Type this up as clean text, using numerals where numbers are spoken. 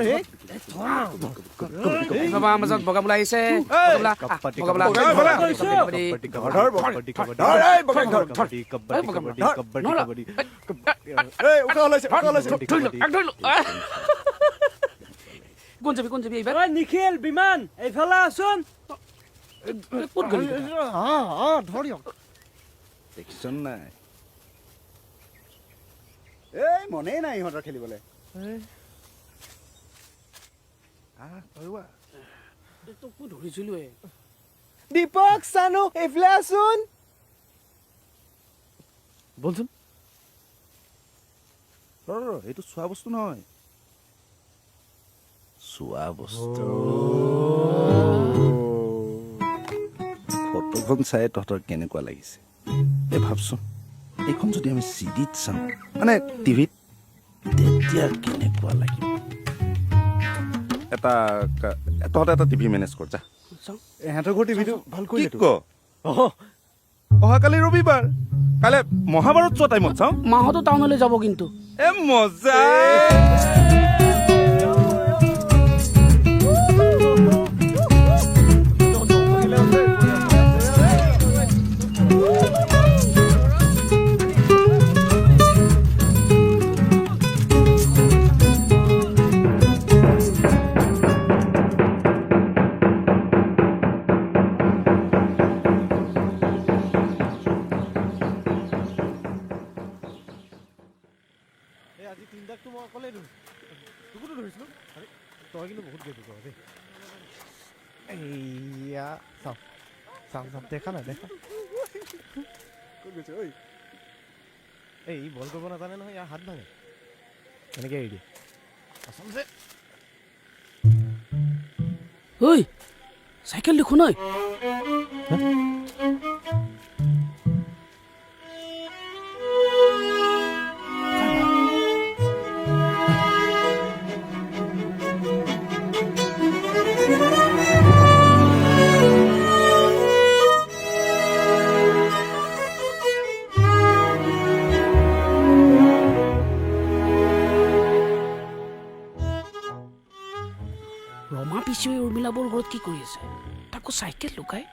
হে বাবা মাজত বগা বোলা আহিছে বগা কোন যাবি এইবাৰ নিখিল বিমান এইফালে আছোন ক'ত গলি ধৰিয়ক দেখিছন নাই এই মনেই নাই ইহঁতৰ খেলিবলৈ ধৰিছিলো দীপক চানু এইফালে আছোন বলচোন এইটো চোৱা বস্তু নহয় চোৱা বস্তু ফটোখন চাই তহঁতৰ কেনেকুৱা লাগিছে এই ভাবচোন এইখন যদি আমি চিডিত চাওঁ মানে টিভিত তেতিয়া কেনেকুৱা লাগিব তহঁতে এটা টিভি মেনেজ কৰ যা এহঁতৰ ঘৰ টিভিটো ভাল কি ক অহাকালি ৰবিবাৰ কাইলৈ মহাভাৰত চোৱা টাইমত চাওঁ মাহঁতো টাউনলৈ যাব কিন্তু এ মজা আজি তিনিটাকতো মই অকলেই ধৰিছোঁ তোকোতো ধৰিছিলোঁ আৰে তই কিন্তু বহুত গেলি কৰ দেই এইয়া চাওঁ দেখা নাই দেখা ক'ত গৈছে ঐ এই বল কৰিব নাজানে নহয় ইয়াৰ হাত ভাঙে এনেকৈ এৰি দিয়ে আচলতে ঐ চাইকেল দেখোন ঐ ৰমা পিছুৱে উৰ্মিলাবোৰ ঘৰত কি কৰি আছে তাকো চাইকেল লুকাই